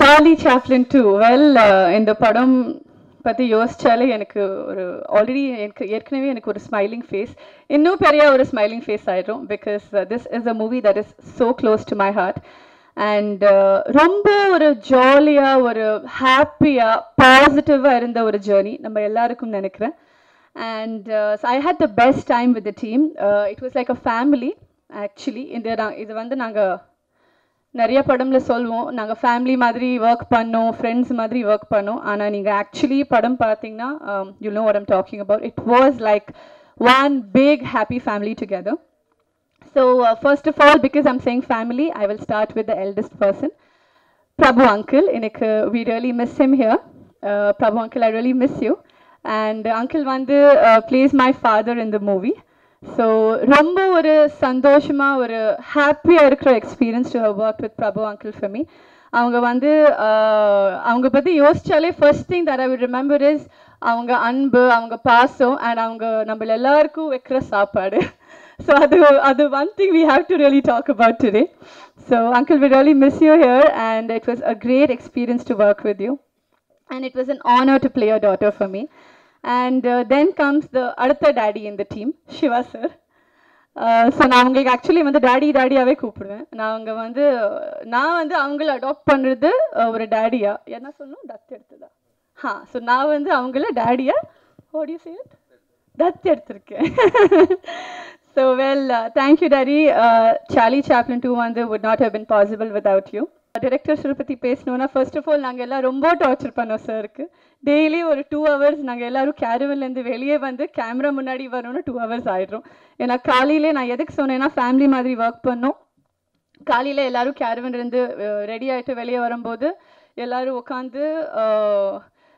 Charlie Chaplin too. Well, in the padam பத்தி யோசிச்சாலே எனக்கு ஒரு ஆல்ரெடி ஏற்கனவே எனக்கு ஒரு ஸ்மைலிங் ஃபேஸ் இன்னும் பெரிய ஒரு ஸ்மைலிங் ஃபேஸ் ஆயிடும் because this is a movie that is so close to my heart and ரொம்ப ஒரு ஜாலியாக ஒரு ஹாப்பியாக பாசிட்டிவாக இருந்த ஒரு ஜேர்னி நம்ம எல்லாருக்கும் நினைக்கிறேன் and I had the best time with the team it was like a family actually இது வந்து நாங்கள் நிறைய படம்ல சொல்வோம் நாங்கள் ஃபேமிலி மாதிரி ஒர்க் பண்ணோம் ஃப்ரெண்ட்ஸ் மாதிரி ஒர்க் பண்ணோம் ஆனால் நீங்கள் ஆக்சுவலி படம் பார்த்தீங்கன்னா you know what I'm talking about it was like one big happy family together so first of all because I'm saying family I will start with the eldest person Prabhu uncle எனக்கு we really miss him here Prabhu uncle I really miss you and uncle வந்து plays my father in the movie so ரொம்ப ஒரு சந்தோஷமாக ஒரு ஹாப்பியாக இருக்கிற experience to have work with Prabhu uncle for me அவங்க வந்து அவங்க பற்றி யோசிச்சாலே first thing that I will remember is அவங்க அன்பு அவங்க பாசம் அண்ட் அவங்க நம்ம எல்லாருக்கும் வைக்கிற சாப்பாடு ஸோ அது one thing we have to really talk about today so uncle we really miss you here and it was a great experience to work with you and it was an honour to play a daughter for me and then comes the அடுத்த daddy in the team Shiva sir so நான் உங்களுக்கு actually வந்து டாடியாவே கூப்பிடுவேன் நான் வந்து அவங்கள adapt பண்ணுறது ஒரு டாடியா என்ன சொல்லணும் தத்து எடுத்ததா ஸோ நான் வந்து அவங்கள டாடியா ஓடி சே தத்து எடுத்திருக்கேன் so well thank you daddy Charlie Chaplin 2 வந்து would not have been possible without you director sir பற்றி பேசணுன்னா ஃபர்ஸ்ட் ஆஃப் ஆல் நாங்கள் எல்லாம் ரொம்ப டார்ச்சர் பண்ணோம் சாருக்கு டெய்லி ஒரு 2 hours நாங்கள் எல்லோரும் கேரவன்லேருந்து வெளியே வந்து கேமரா முன்னாடி வரணும்னு 2 hours ஆகிடும் ஏன்னா காலையிலே நான் எதுக்கு சொன்னேன்னா ஃபேமிலி மாதிரி ஒர்க் பண்ணோம் காலையில் எல்லோரும் கேரவன்லேருந்து ரெடி ஆகிட்டு வெளியே வரும்போது எல்லோரும் உட்காந்து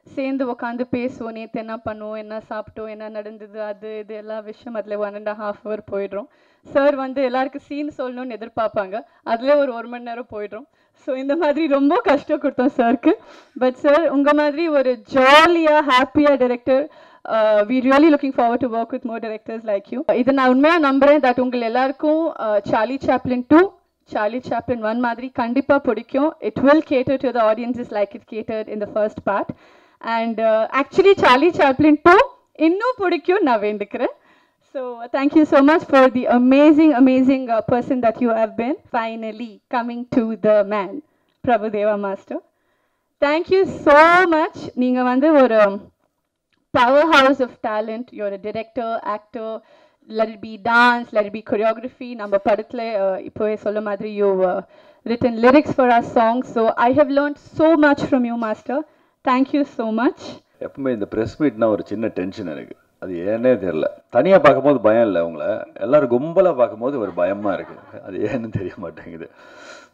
சேர்ந்து உட்காந்து பேசுவோம் நேற்று என்ன பண்ணுவோம் என்ன சாப்பிட்டோம் என்ன நடந்தது அது இது எல்லா விஷயம் அதில் 1.5 hour போயிடுறோம் சார் வந்து எல்லாருக்கும் சீன் சொல்லணும்னு எதிர்பார்ப்பாங்க அதில் ஒரு 1 மணி நேரம் போயிடுறோம் ஸோ இந்த மாதிரி ரொம்ப கஷ்டம் கொடுத்தோம் சாருக்கு பட் சார் உங்கள் மாதிரி ஒரு ஜாலியாக ஹாப்பியாக director we really looking forward to work with more directors like you இதை நான் உண்மையாக நம்புகிறேன் தட் உங்கள் எல்லாருக்கும் Charlie Chaplin 2 Charlie Chaplin 1 மாதிரி கண்டிப்பாக பிடிக்கும் it will cater to the audiences like it catered in the first part and actually Charlie Chaplin 2 இன்னும் பிடிக்கும் நான் வேண்டிக்கிறேன் So thank you so much for the amazing person that you have been. Finally coming to the man, Prabhudeva Master. Thank you so much. நீங்க வந்து ஒரு powerhouse of talent. You're a director, actor. Let it be dance, let it be choreography. நம்ம படத்துல இப்போவே சொல்ல மாதிரி you written lyrics for our songs. So I have learned so much from you, Master. Thank you so much. எப்பவுமே இந்த press மீட்னா ஒரு சின்ன tension எனக்கு அது ஏன்னே தெரியல தனியாக பார்க்கும்போது பயம் இல்லை அவங்கள எல்லோரும் கும்பலாக பார்க்கும்போது ஒரு பயமாக இருக்குது அது ஏன்னு தெரிய மாட்டேங்குது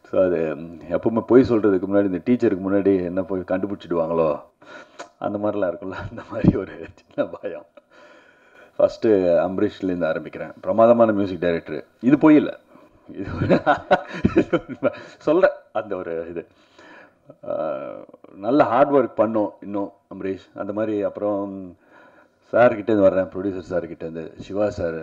ஸோ அது எப்பவுமே போய் சொல்கிறதுக்கு முன்னாடி இந்த டீச்சருக்கு முன்னாடி என்ன போய் கண்டுபிடிச்சிடுவாங்களோ அந்த மாதிரிலாம் இருக்குல்ல அந்த மாதிரி ஒரு சின்ன பயம் ஃபஸ்ட்டு அம்பரீஷ்லேருந்து ஆரம்பிக்கிறேன் பிரமாதமான மியூசிக் டைரக்டரு இது போய் இல்லை இது சொல்கிறேன் அந்த ஒரு இது நல்ல ஹார்ட் ஒர்க் பண்ணோம் இன்னும் அம்பரீஷ் அந்த மாதிரி அப்புறம் சார்கிட்டேருந்து வர்றேன் ப்ரொடியூசர் சார்கிட்டேருந்து சிவா சார்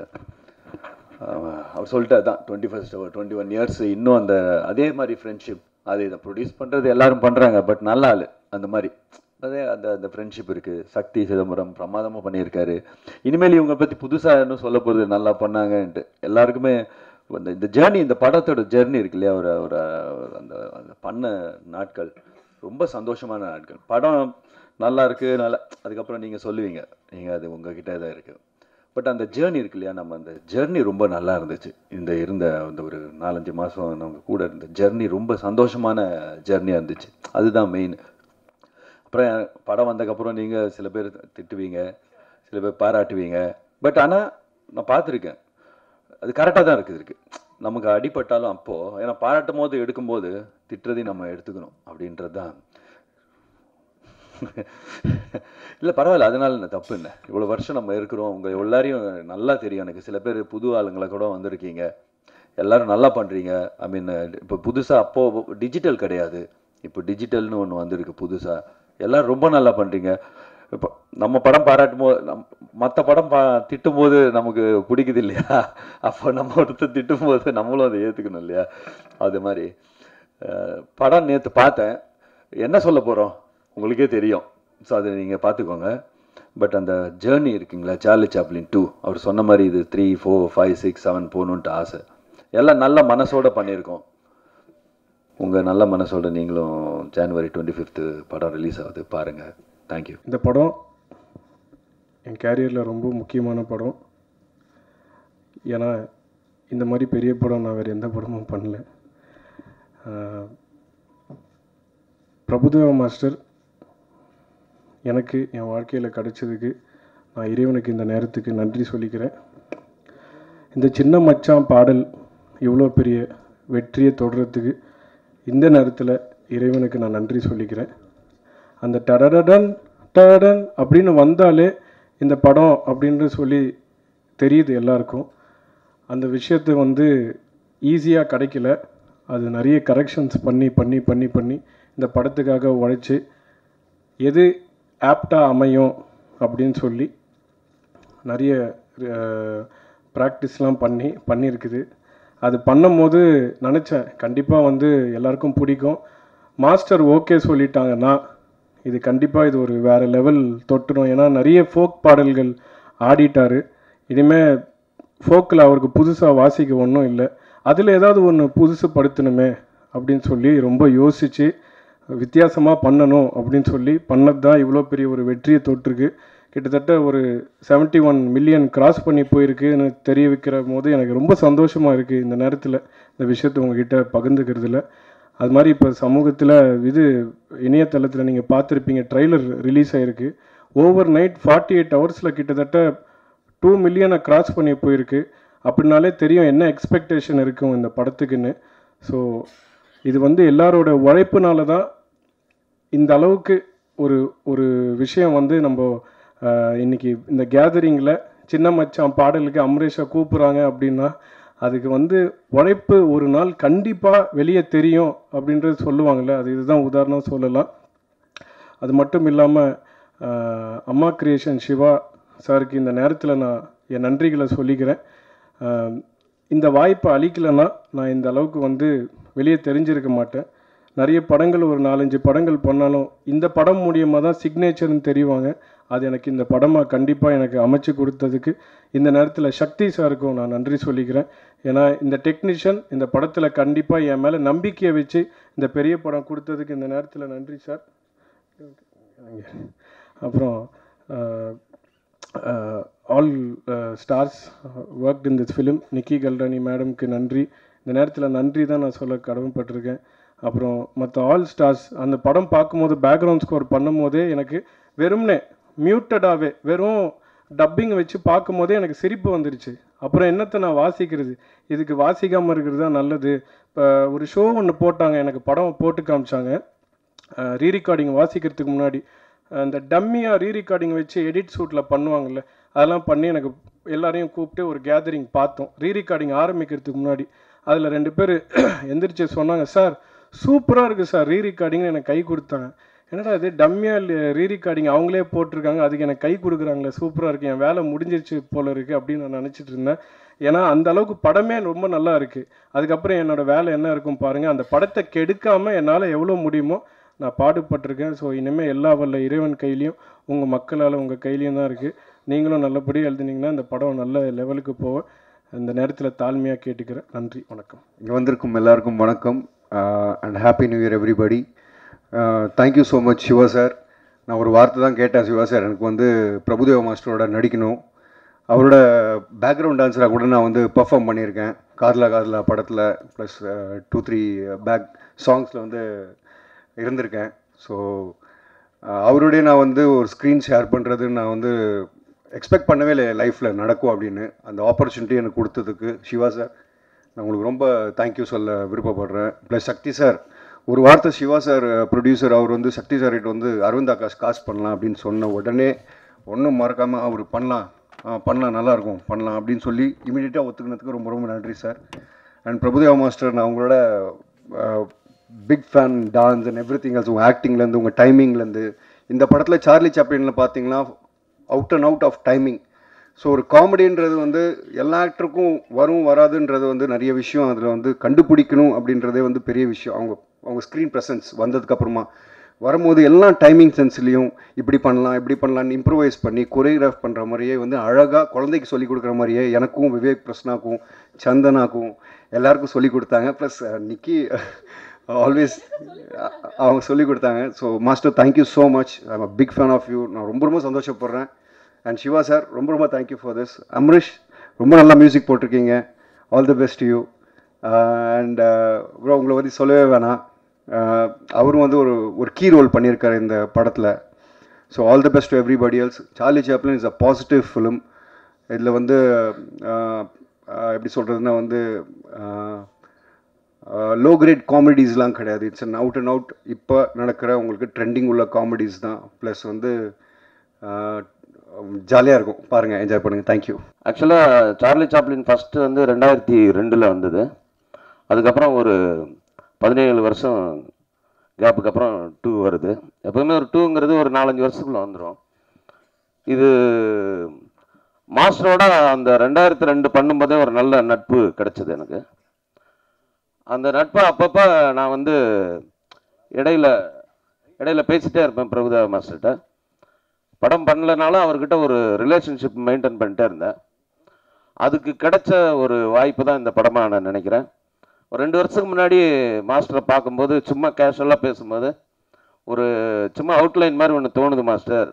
அவர் சொல்லிட்டு தான் 21 years இன்னும் அந்த அதே மாதிரி ஃப்ரெண்ட்ஷிப் அது இதை ப்ரொடியூஸ் பண்ணுறது எல்லோரும் பண்ணுறாங்க பட் நல்லா ஆள் அந்த மாதிரி அதே அந்த ஃப்ரெண்ட்ஷிப் இருக்குது சக்தி சிதம்பரம் பிரமாதமாக பண்ணியிருக்காரு இனிமேல் இவங்க பற்றி புதுசாக இன்னும் சொல்ல போகிறது நல்லா பண்ணாங்கன்ட்டு எல்லாருக்குமே இந்த ஜேர்னி இந்த படத்தோட ஜேர்னி இருக்கு இல்லையா ஒரு அந்த பண்ண நாட்கள் ரொம்ப சந்தோஷமான நாட்கள் படம் நல்லா இருக்குது நல்லா அதுக்கப்புறம் நீங்கள் சொல்லுவீங்க நீங்கள் அது உங்ககிட்ட தான் இருக்குது பட் அந்த ஜேர்னி இருக்கு இல்லையா நம்ம அந்த ஜேர்னி ரொம்ப நல்லா இருந்துச்சு இருந்த அந்த ஒரு 4-5 மாதம் நம்ம கூட இருந்த ஜேர்னி ரொம்ப சந்தோஷமான ஜேர்னியாக இருந்துச்சு அதுதான் மெயின் அப்புறம் படம் வந்ததுக்கப்புறம் நீங்கள் சில பேர் திட்டுவீங்க சில பேர் பாராட்டுவீங்க பட் ஆனால் நான் பார்த்துருக்கேன் அது கரெக்டாக தான் இருக்குது நமக்கு அடிபட்டாலும் அப்போது ஏன்னா பாராட்டும் போது எடுக்கும்போது திட்டுறதையும் நம்ம எடுத்துக்கணும் அப்படின்றது தான் இல்லை பரவாயில்ல அதனால தப்பு இல்லை இவ்வளோ வருஷம் நம்ம இருக்கிறோம் உங்கள் எல்லாரையும் நல்லா தெரியும் எனக்கு சில பேர் புது ஆளுங்களை கூட வந்திருக்கீங்க எல்லோரும் நல்லா பண்ணுறீங்க ஐ மீன் இப்போ புதுசாக அப்போது டிஜிட்டல் கிடையாது இப்போ டிஜிட்டல்னு ஒன்று வந்திருக்கு புதுசாக எல்லோரும் ரொம்ப நல்லா பண்ணுறீங்க இப்போ நம்ம படம் பாராட்டும் போது மற்ற படம் திட்டும் போது நமக்கு பிடிக்குது இல்லையா அப்போ நம்ம ஒருத்தர் திட்டும் போது நம்மளும் அதை ஏற்றுக்கணும் இல்லையா அது மாதிரி படம் நேற்று பார்த்தேன் என்ன சொல்ல போகிறோம் உங்களுக்கே தெரியும். ஸோ அதை நீங்கள் பார்த்துக்கோங்க. பட் அந்த ஜேர்னி இருக்குங்களா, சார்லி சாப்ளின் 2 அவர் சொன்ன மாதிரி இது 3, 4, 5, 6, 7 போகணுன்ட்டு ஆசை. எல்லாம் நல்ல மனசோடு பண்ணியிருக்கோம். உங்கள் நல்ல மனசோட நீங்களும் January 25 படம் ரிலீஸ் ஆகுது, பாருங்கள். தேங்க்யூ. இந்த படம் என் கேரியரில் ரொம்ப முக்கியமான படம். ஏன்னா இந்த மாதிரி பெரிய படம் நான் வேறு எந்த படமும் பண்ணல. பிரபுதேவா மாஸ்டர் எனக்கு என் வாழ்க்கையில் கிடைச்சதுக்கு நான் இறைவனுக்கு இந்த நேரத்துக்கு நன்றி சொல்லிக்கிறேன். இந்த சின்ன மச்சான் பாடல் இவ்வளோ பெரிய வெற்றியை தொடர்றதுக்கு இந்த நேரத்தில் இறைவனுக்கு நான் நன்றி சொல்லிக்கிறேன். அந்த டடடன் டடன் அப்படின்னு வந்தாலே இந்த படம் அப்படின்ட்டு சொல்லி தெரியுது எல்லாருக்கும். அந்த விஷயத்தை வந்து ஈஸியாக கிடைக்கல. அது நிறைய கரெக்ஷன்ஸ் பண்ணி பண்ணி பண்ணி பண்ணி இந்த படத்துக்காக உழைச்சி எது ஆப்டாக அமையும் அப்படின்னு சொல்லி நிறைய ப்ராக்டிஸ்லாம் பண்ணியிருக்குது. அது பண்ணும்போது நினச்சேன் கண்டிப்பாக வந்து எல்லாருக்கும் பிடிக்கும். மாஸ்டர் ஓகே சொல்லிட்டாங்கன்னா இது கண்டிப்பாக இது ஒரு வேறு லெவல் தொட்டுடும். ஏன்னா நிறைய ஃபோக் பாடல்கள் ஆடிட்டார். இனிமேல் ஃபோக்கில் அவருக்கு புதுசாக வாசிக்க ஒன்றும் இல்லை. அதில் ஏதாவது ஒன்று புதுசு படுத்தணுமே அப்படின்னு சொல்லி ரொம்ப யோசித்து வித்தியாசமாக பண்ணணும் அப்படின்னு சொல்லி பண்ணது தான் இவ்வளோ பெரிய ஒரு வெற்றியை தொட்டிருக்கு. கிட்டத்தட்ட ஒரு 71 மில்லியன் கிராஸ் பண்ணி போயிருக்குன்னு தெரிய வைக்கிற போது எனக்கு ரொம்ப சந்தோஷமாக இருக்குது இந்த நேரத்தில் இந்த விஷயத்தை உங்ககிட்ட பகிர்ந்துக்கிறதுல. அது மாதிரி இப்போ சமூகத்தில் இது இணையதளத்தில் நீங்கள் பார்த்துருப்பீங்க, ட்ரெய்லர் ரிலீஸ் ஆகிருக்கு. ஓவர் நைட் 48 ஹவர்ஸில் கிட்டத்தட்ட 2 மில்லியனை கிராஸ் பண்ணி போயிருக்கு. அப்படின்னாலே தெரியும் என்ன எக்ஸ்பெக்டேஷன் இருக்கும் இந்த படத்துக்குன்னு. ஸோ இது வந்து எல்லாரோட உழைப்புனால தான் இந்த அளவுக்கு ஒரு விஷயம் வந்து நம்ம இன்றைக்கி இந்த கேதரிங்கில் சின்ன மச்சான் பாடலுக்கு அமரேஷை கூப்பிட்றாங்க அப்படின்னா அதுக்கு வந்து உழைப்பு ஒரு நாள் கண்டிப்பாக வெளியே தெரியும் அப்படின்றது சொல்லுவாங்கள்ல, அது இதுதான் உதாரணம் சொல்லலாம். அது மட்டும் இல்லாமல் அம்மா கிரியேஷன் சிவா சாருக்கு இந்த நேரத்தில் நான் என் நன்றிகளை சொல்லிக்கிறேன். இந்த வாய்ப்பை அளிக்கலைன்னா நான் இந்த அளவுக்கு வந்து வெளியே தெரிஞ்சிருக்க மாட்டேன். நிறைய படங்கள் ஒரு 4-5 படங்கள் பண்ணாலும் இந்த படம் மூலியமாக தான் சிக்னேச்சர்னு தெரிவாங்க. அது எனக்கு இந்த படமாக கண்டிப்பாக எனக்கு அமைச்சு கொடுத்ததுக்கு இந்த நேரத்தில் சக்தி சாருக்கும் நான் நன்றி சொல்லிக்கிறேன். ஏன்னா இந்த டெக்னீஷியன் இந்த படத்தில் கண்டிப்பாக என் மேலே நம்பிக்கையை வச்சு இந்த பெரிய படம் கொடுத்ததுக்கு இந்த நேரத்தில் நன்றி சார். அப்புறம் all stars work in this film. Nikki Galrani மேடம்க்கு நன்றி. இந்த நேரத்தில் நன்றி தான் நான் சொல்ல கடமைப்பட்டிருக்கேன். அப்புறம் மற்ற ஆல் ஸ்டார்ஸ் அந்த படம் பார்க்கும்போது பேக்ரவுண்ட் ஸ்கோர் பண்ணும் போதே எனக்கு வெறும்னே மியூட்டடாகவே வெறும் டப்பிங் வச்சு பார்க்கும்போதே எனக்கு சிரிப்பு வந்துருச்சு. அப்புறம் என்னத்தை நான் வாசிக்கிறது, இதுக்கு வாசிக்காமல் இருக்கிறது தான் நல்லது. இப்போ ஒரு ஷோ ஒன்று போட்டாங்க, எனக்கு படம் போட்டு காமிச்சாங்க. ரீரிகார்டிங் வாசிக்கிறதுக்கு முன்னாடி அந்த டம்மியாக ரீரிகார்டிங் வச்சு எடிட் ஷூட்டில் பண்ணுவாங்கள்ல, அதெல்லாம் பண்ணி எனக்கு எல்லாரையும் கூப்பிட்டு ஒரு கேதரிங் பார்த்தோம் ரீரிகார்டிங் ஆரம்பிக்கிறதுக்கு முன்னாடி. அதில் 2 பேர் எந்திரிச்சு சொன்னாங்க, சார் சூப்பராக இருக்குது சார் ரீரிகார்டிங்னு எனக்கு கை கொடுத்தாங்க. என்னடா இது டம்மியாக ரீரிகார்டிங் அவங்களே போட்டிருக்காங்க, அதுக்கு எனக்கு கை கொடுக்குறாங்களே, சூப்பராக இருக்குது, என் வேலை முடிஞ்சிருச்சு போல இருக்குது அப்படின்னு நான் நினச்சிட்டு இருந்தேன். ஏன்னா அந்த அளவுக்கு படமே ரொம்ப நல்லா இருக்குது. அதுக்கப்புறம் என்னோடய வேலை என்ன இருக்கும் பாருங்கள், அந்த படத்தை கெடுக்காமல் என்னால் எவ்வளோ முடியுமோ நான் பாடுபட்டிருக்கேன். ஸோ இனிமேல் எல்லா வல்ல இறைவன் கையிலையும் உங்கள் மக்களால் உங்கள் கையிலையும் தான் இருக்குது. நீங்களும் நல்லபடியாக எழுதுனீங்கன்னா இந்த படம் நல்ல லெவலுக்கு போக இந்த நேரத்தில் தாழ்மையாக கேட்டுக்கிறேன். நன்றி, வணக்கம். இங்கே வந்திருக்கும் எல்லாருக்கும் வணக்கம் and happy new year everybody. Thank you so much Siva sir. நான் ஒரு வார்த்தை தான் கேட்டேன், சிவா சார் எனக்கு வந்து பிரபுதேவா மாஸ்டரோட நடிக்கணும், அவரோட பேக்ரவுண்ட் டான்ஸராக கூட நான் வந்து பர்ஃபார்ம் பண்ணியிருக்கேன் காதலா படத்தில், ப்ளஸ் 2-3 பேக் சாங்ஸில் வந்து இருந்திருக்கேன். ஸோ அவருடைய நான் வந்து ஒரு ஸ்க்ரீன் ஷேர் பண்ணுறதுன்னு நான் வந்து எக்ஸ்பெக்ட் பண்ணவே இல்லை லைஃப்பில் நடக்கும் அப்படின்னு. அந்த ஆப்பர்ச்சுனிட்டி எனக்கு கொடுத்ததுக்கு சிவா சார் நான் உங்களுக்கு ரொம்ப தேங்க்யூ சொல்ல விருப்பப்படுறேன். ப்ளஸ் சக்தி சார், ஒரு வார்த்தை சிவா சார் ப்ரொடியூசர் அவர் வந்து சக்தி சார்கிட்ட வந்து அரவிந்த் ஆகாஷ் காஸ்ட் பண்ணலாம் அப்படின்னு சொன்ன உடனே ஒன்றும் மறக்காமல் அவர் பண்ணலாம் நல்லாயிருக்கும் பண்ணலாம் அப்படின்னு சொல்லி இமீடியட்டாக ஒத்துக்கினதுக்கு ரொம்ப ரொம்ப நன்றி சார். அண்ட் பிரபுதேவா மாஸ்டர், நான் உங்களோட big fan, dance and everything else. உங்கள் ஆக்டிங்லேருந்து உங்கள் டைமிங்லேருந்து இந்த படத்தில் சார்லி சாப்ளினில் பார்த்தீங்கன்னா out and out of timing. So ஒரு காமெடின்றது வந்து எல்லா ஆக்டருக்கும் வரும் வராதுன்றது வந்து நிறைய விஷயம் அதில் வந்து கண்டுபிடிக்கணும் அப்படின்றதே வந்து பெரிய விஷயம். அவங்க ஸ்க்ரீன் ப்ரெசன்ஸ் வந்ததுக்கப்புறமா வரும்போது எல்லாம் டைமிங் சென்ஸ்லேயும் இப்படி பண்ணலாம்னு இம்ப்ரூவைஸ் பண்ணி கொரியோகிராஃப் பண்ணுற மாதிரியே வந்து அழகாக குழந்தைக்கு சொல்லிக் கொடுக்குற மாதிரியே எனக்கும் விவேக் பிரஸ்னாக்கும் சந்தனாக்கும் எல்லாருக்கும் சொல்லிக் கொடுத்தாங்க. ப்ளஸ் நிக்கி ஆல்வேஸ் அவங்க சொல்லிக் கொடுத்தாங்க. So master thank you so much. I'm a big fan of you. நான் ரொம்ப சந்தோஷப்படுறேன். அண்ட் சிவா சார் ரொம்ப தேங்க்யூ ஃபார் திஸ். அம்ரிஷ் ரொம்ப நல்லா மியூசிக் போட்டிருக்கீங்க. All the best you. And bro உங்களை பற்றி சொல்லவே வேணாம். அவரும் வந்து ஒரு கீ ரோல் பண்ணியிருக்காரு இந்த படத்தில். So all the best to everybody else. Charlie Chaplin is a positive film. இதில் வந்து எப்படி சொல்கிறதுனா வந்து லோ கிரேட் காமெடிஸ்லாம் கிடையாது. It's an out and out இப்போ நடக்கிற உங்களுக்கு ட்ரெண்டிங் உள்ள காமெடிஸ் தான். ப்ளஸ் வந்து ஜாலியாக இருக்கும், பாருங்கள், என்ஜாய் பண்ணுங்கள். தேங்க்யூ. ஆக்சுவலாக சார்லி சாப்ளின் ஃபஸ்ட்டு வந்து 2002 வந்தது. அதுக்கப்புறம் ஒரு 17 வருஷம் கேப்புக்கு அப்புறம் 2 வருது. எப்போவுமே ஒரு 2ங்கிறது ஒரு 4-5 வருஷத்துக்குள்ளே வந்துடும். இது மாஸ்டரோட அந்த 2002 பண்ணும்போதே ஒரு நல்ல நட்பு கிடைச்சது எனக்கு. அந்த நட்பை அப்பப்போ நான் வந்து இடையில பேசிகிட்டே இருப்பேன் பிரபுதேவா மாஸ்டர்கிட்ட. படம் பண்ணலனாலும் அவர்கிட்ட ஒரு ரிலேஷன்ஷிப் மெயின்டைன் பண்ணிட்டே இருந்தேன். அதுக்கு கிடைச்ச ஒரு வாய்ப்பு தான் இந்த படமாக நான் நினைக்கிறேன். ஒரு 2 வருஷத்துக்கு முன்னாடி மாஸ்டரை பார்க்கும்போது சும்மா கேஷுவலாக பேசும்போது ஒரு சும்மா அவுட்லைன் மாதிரி ஒன்று தோணுது, மாஸ்டர்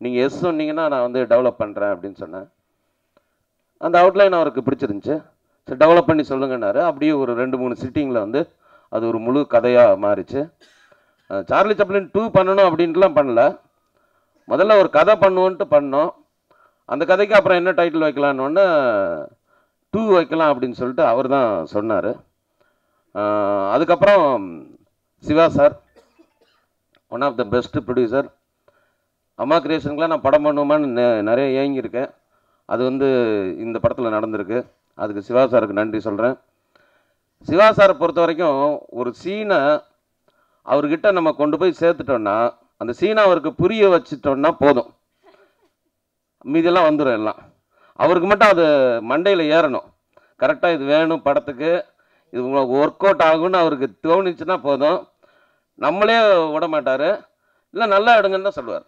நீங்கள் எஸ் சொன்னீங்கன்னா நான் வந்து டெவலப் பண்ணுறேன் அப்படின்னு சொன்னேன். அந்த அவுட்லைன் அவருக்கு பிடிச்சிருந்துச்சு. சரி டெவலப் பண்ணி சொல்லுங்கன்னாரு. அப்படியே ஒரு 2-3 சிட்டிங்கில் வந்து அது ஒரு முழு கதையாக மாறிச்சு. சார்லி சாப்ளின் 2 பண்ணணும் அப்படின்ட்டுலாம் பண்ணல. முதல்ல ஒரு கதை பண்ணுவோன்ட்டு பண்ணோம். அந்த கதைக்கு அப்புறம் என்ன டைட்டில் வைக்கலான்னு 2 வைக்கலாம் அப்படின்னு சொல்லிட்டு அவர் தான் சொன்னார். அதுக்கப்புறம் Siva sir one of the best producer. அம்மா கிரியேஷனுக்குலாம் நான் படம் பண்ணுவோமான்னு நிறைய ஏங்கியிருக்கேன். அது வந்து இந்த படத்தில் நடந்திருக்கு. அதுக்கு சிவா சாருக்கு நன்றி சொல்கிறேன். சிவா சாரை பொறுத்த வரைக்கும் ஒரு சீனை அவர்கிட்ட நம்ம கொண்டு போய் சேர்த்துட்டோன்னா அந்த சீனை அவருக்கு புரிய வச்சுட்டோன்னா போதும், மீதியெல்லாம் வந்துடும் எல்லாம். அவருக்கு மட்டும் அது மண்டையில் ஏறணும். கரெக்டாக இது வேணும் படத்துக்கு, இது உங்களுக்கு ஒர்க் அவுட் ஆகும்னு அவருக்கு தோணுச்சுன்னா போதும், நம்மளே விட மாட்டார். இல்லை நல்லா எடுங்கன்னு தான் சொல்லுவார்.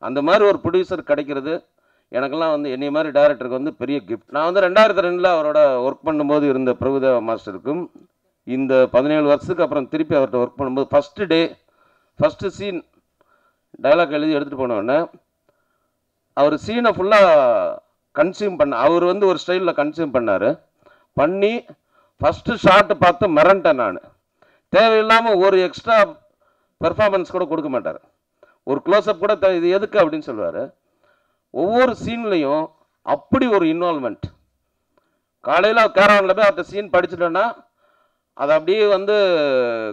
அந்த மாதிரி ஒரு ப்ரொடியூசர் கிடைக்கிறது எனக்கெல்லாம் வந்து என்னை மாதிரி டைரக்டருக்கு வந்து பெரிய கிஃப்ட். நான் வந்து 2002 அவரோட ஒர்க் பண்ணும்போது இருந்த பிரபுதேவா மாஸ்டருக்கும் இந்த 17 வருஷத்துக்கு அப்புறம் திருப்பி அவர்கிட்ட ஒர்க் பண்ணும்போது first day first scene dialogue எழுதி எடுத்துகிட்டு போனோடனே அவர் சீனை ஃபுல்லாக கன்சியூம் அவர் வந்து ஒரு ஸ்டைலில் கன்சியூம் பண்ணி ஃபஸ்ட்டு ஷாட்டு பார்த்து மிரண்டேன் நான். தேவையில்லாமல் ஒரு எக்ஸ்ட்ரா பெர்ஃபார்மன்ஸ் கூட கொடுக்க மாட்டார். ஒரு க்ளோஸ்அப் கூட இது எதுக்கு அப்படின்னு சொல்லுவார். ஒவ்வொரு சீன்லேயும் அப்படி ஒரு இன்வால்மெண்ட். காலையில் கேரவனில் போய் அந்த சீன் படிச்சுட்டோன்னா அதை அப்படியே வந்து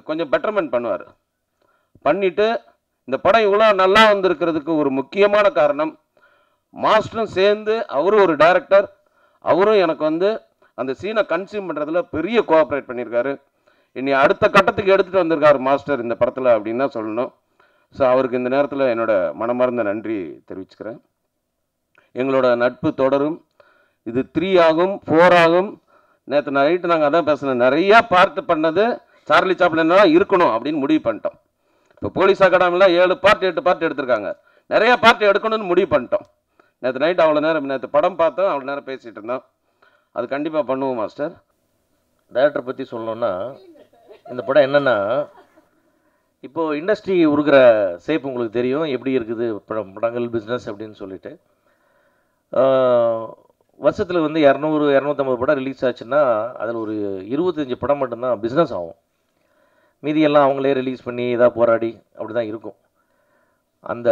கொஞ்சம் பெட்டர்மெண்ட் பண்ணுவார். பண்ணிவிட்டு இந்த படம் இவ்வளோ நல்லா வந்திருக்கிறதுக்கு ஒரு முக்கியமான காரணம் மாஸ்டரும் சேர்ந்து அவரும் ஒரு டைரக்டர், அவரும் எனக்கு வந்து அந்த சீனை கன்சியூம் பண்ணுறதுல பெரிய கோஆப்ரேட் பண்ணியிருக்காரு. இனி அடுத்த கட்டத்துக்கு எடுத்துகிட்டு வந்திருக்காரு மாஸ்டர் இந்த படத்தில் அப்படின்னு தான் சொல்லணும். ஸோ அவருக்கு இந்த நேரத்தில் என்னோட மனமார்ந்த நன்றி தெரிவிச்சுக்கிறேன். எங்களோட நட்பு தொடரும். இது 3 ஆகும், 4 ஆகும். நேற்று நைட்டு நாங்கள் அதான் பேசினோம். நிறையா பார்ட் பண்ணது சார்லி சாப்ளின் தான் இருக்கணும் அப்படின்னு முடிவு பண்ணிட்டோம். இப்போ போலீஸ் அகாடமிலாம் 7 பார்ட் 8 பார்ட் எடுத்திருக்காங்க. நிறையா பார்ட் எடுக்கணும்னு முடிவு பண்ணிட்டோம். நேற்று நைட் அவ்வளோ நேரம், நேற்று படம் பார்த்தோம், அவ்வளோ நேரம் பேசிகிட்டு இருந்தோம். அது கண்டிப்பாக பண்ணுவோம் மாஸ்டர். டைரக்டரை பற்றி சொல்லணுன்னா இந்த படம் என்னென்னா, இப்போது இண்டஸ்ட்ரி உருகிற சேப் உங்களுக்கு தெரியும் எப்படி இருக்குது படங்கள் பிஸ்னஸ் அப்படின்னு சொல்லிட்டு. வருஷத்தில் வந்து 200-250 படம் ரிலீஸ் ஆச்சுன்னா அதில் ஒரு 25 படம் மட்டும்தான் பிஸ்னஸ் ஆகும். மீதியெல்லாம் அவங்களே ரிலீஸ் பண்ணி இதாக போராடி அப்படி தான் இருக்கும். அந்த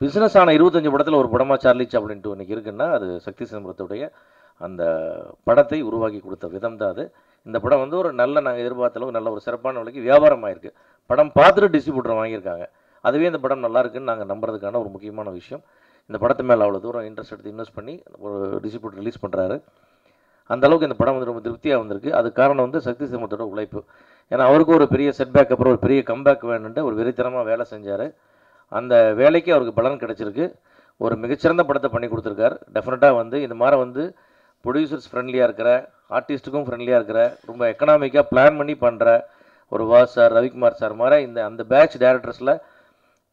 பிஸ்னஸ் ஆன 25 படத்தில் ஒரு படமாக சார்லி சாப்ளின் 2 இன்றைக்கி இருக்குன்னா அது சக்தி சிதம்பரத்துடைய அந்த படத்தை உருவாக்கி கொடுத்த விதம் தான் அது. இந்த படம் வந்து ஒரு நல்ல, நாங்கள் எதிர்பார்த்த அளவுக்கு நல்ல ஒரு சிறப்பான விலைக்கு வியாபாரம் ஆகிருக்கு. படம் பார்த்துட்டு டிஸ்ட்ரிபியூட்டர் வாங்கியிருக்காங்க. அதுவே இந்த படம் நல்லா இருக்குன்னு நாங்கள் நம்புறதுக்கான ஒரு முக்கியமான விஷயம். இந்த படத்து மேலே அவ்வளோ தூரம் இன்ட்ரெஸ்ட் எடுத்து இன்வெஸ்ட் பண்ணி ஒரு டிஸ்ட்ரிபியூட்டர் ரிலீஸ் பண்ணுறாரு. அந்தளவுக்கு இந்த படம் வந்து ரொம்ப திருப்தியாக வந்திருக்கு. அது காரணம் வந்து சக்தி சிதம்பரத்தோட உழைப்பு. ஏன்னா அவருக்கு ஒரு பெரிய செட்பேக் அப்புறம் ஒரு பெரிய கம்பேக் வேணுன்ட்டு ஒரு வெறித்தனமாக வேலை செஞ்சார். அந்த வேலைக்கு அவருக்கு பலன் கிடச்சிருக்கு. ஒரு மிகச்சிறந்த படத்தை பண்ணி கொடுத்துருக்கார். டெஃபினட்டாக வந்து இந்த மாதிரி வந்து ப்ரொடியூசர்ஸ் ஃப்ரெண்ட்லியாக இருக்கிற, ஆர்டிஸ்ட்டுக்கும் ஃப்ரெண்ட்லியாக இருக்கிற, ரொம்ப எக்கனாமிக்காக பிளான் பண்ணி பண்ணுற ஒரு சார், ரவிக்குமார் சார் மாதிரி அந்த பேட்ச் டேரக்டர்ஸில்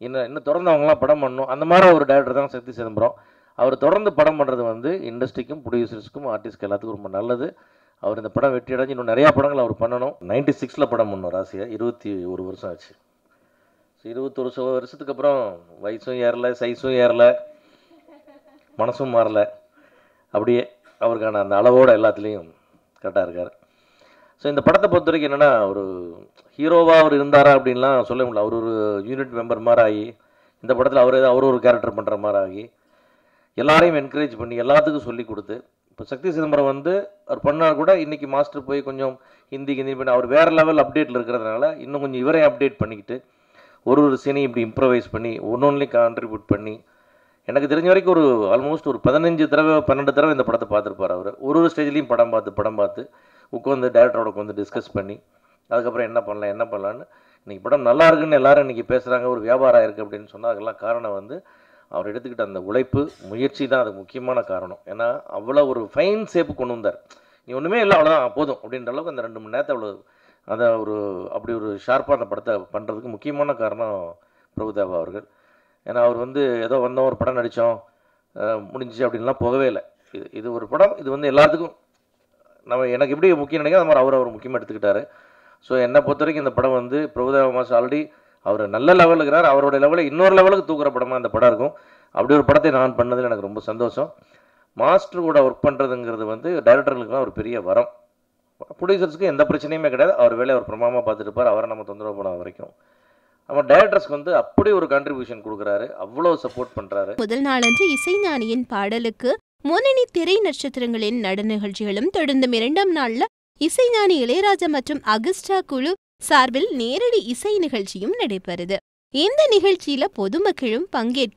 இன்னும் தொடர்ந்து அவங்களாம் படம் பண்ணணும். அந்த மாதிரி ஒரு டேரக்டர் தான் சக்தி சிதம்பரம். அவர் தொடர்ந்து படம் பண்ணுறது வந்து இண்டஸ்ட்ரிக்கும் ப்ரொடியூசர்ஸ்க்கும் ஆர்டிஸ்ட்க்கு எல்லாத்துக்கும் ரொம்ப நல்லது. அவர் இந்த படம் வெற்றி அடைஞ்சு இன்னும் நிறையா படங்கள் அவர் பண்ணணும். 96 படம் பண்ணோம் ராசியா, 21 வருஷம் ஆச்சு. ஸோ 21 வருஷத்துக்கு அப்புறம் வயசும் ஏறலை, சைஸும் ஏறலை, மனசும் மாறலை. அப்படியே அவருக்கான அந்த அளவோட எல்லாத்துலேயும் கரெக்டாக இருக்கார். ஸோ இந்த படத்தை பொறுத்த வரைக்கும் என்னென்னா, ஒரு ஹீரோவாக அவர் இருந்தாரா அப்படின்லாம் சொல்ல முடியல. அவர் ஒரு யூனிட் மெம்பர் மாதிரி ஆகி இந்த படத்தில் அவர் ஒரு கேரக்டர் பண்ணுற மாதிரி ஆகி எல்லாரையும் என்கரேஜ் பண்ணி எல்லாத்துக்கும் சொல்லி கொடுத்து, இப்போ சக்தி சிதம்பரம் வந்து அவர் பண்ணால் கூட இன்றைக்கி மாஸ்டர் போய் கொஞ்சம் ஹிந்தி பண்ணி அவர் வேறு லெவல் அப்டேட்டில் இருக்கிறதுனால இன்னும் கொஞ்சம் இவரையும் அப்டேட் பண்ணிக்கிட்டு ஒரு சீனையும் இப்படி இம்ப்ரவைஸ் பண்ணி ஒன்னொன்லையும் கான்ட்ரிபியூட் பண்ணி, எனக்கு தெரிஞ்ச வரைக்கும் ஒரு ஆல்மோஸ்ட் ஒரு 15 தடவை 12 தடவை இந்த படத்தை பார்த்துருப்பார் அவர். ஒரு ஸ்டேஜ்லேயும் படம் பார்த்து உட்காந்து டேரக்டரோட உட்காந்து டிஸ்கஸ் பண்ணி அதுக்கப்புறம் என்ன பண்ணலான்னு இன்றைக்கி படம் நல்லா இருக்குன்னு எல்லாரும் இன்றைக்கி பேசுகிறாங்க, ஒரு வியாபாரம் இருக்குது அப்படின்னு சொன்னால் அதுக்கெல்லாம் காரணம் வந்து அவர் எடுத்துக்கிட்ட அந்த உழைப்பு, முயற்சி தான் அது முக்கியமான காரணம். ஏன்னா அவ்வளோ ஒரு ஃபைன் ஷேப்பு கொண்டு வந்தார். நீ ஒன்றுமே இல்லை அவ்வளோதான் போதும் அப்படின்ற அளவுக்கு அந்த 2 மணி நேரத்தை அவ்வளோ அதை அப்படி ஒரு ஷார்ப்பாக அந்த படத்தை பண்ணுறதுக்கு முக்கியமான காரணம் பிரபுதேவா அவர்கள். ஏன்னா அவர் வந்து ஏதோ வந்தோம் ஒரு படம் நடித்தோம் முடிஞ்சிச்சு அப்படின்லாம் போகவே இல்லை. இது ஒரு படம், இது வந்து எல்லாத்துக்கும் எனக்கு எப்படி முக்கியம் நினைக்கிறேன் அது மாதிரி அவர் முக்கியமாக எடுத்துக்கிட்டாரு. ஸோ என்னை பொறுத்த வரைக்கும் இந்த படம் வந்து பிரபுதேவா மாஸ்டர் ஆல்ரெடி அவர் நல்ல லெவலில் இருக்கிறார், அவரோட லெவலில் இன்னொரு லெவலுக்கு தூக்குற படமாக அந்த படம் இருக்கும். அப்படி ஒரு படத்தை நான் பண்ணதில் எனக்கு ரொம்ப சந்தோஷம். மாஸ்டர் கூட ஒர்க் பண்ணுறதுங்கிறது வந்து டைரக்டர்களுக்குலாம் ஒரு பெரிய வரம். ப்ரொடியூசர்ஸுக்கு எந்த பிரச்சனையுமே கிடையாது, அவர் வேலையை அவர் பிரமாதமாக பார்த்துட்டு இருப்பார், அவரை நம்ம தொந்தரவு பண்ண வரைக்கும். அவன் டைரக்டர்ஸ்க்கு வந்து அப்படி ஒரு கான்ட்ரிபியூஷன் கொடுக்குறாரு, அவ்வளோ சப்போர்ட் பண்ணுறாரு. முதல் நாளன்று இசைஞானியின் பாடலுக்கு முன்னணி திரை நட்சத்திரங்களின் நட நிகழ்ச்சிகளும் தொடர்ந்து 2ஆம் நாள்ல இசைஞானி இளையராஜா மற்றும் அகஸ்டா குழு சார்பில் நேரடி இசை நிகழ்ச்சியும் நடைபெறுது. இந்த நிகழ்ச்சியில பொதுமக்களும் பங்கேற்க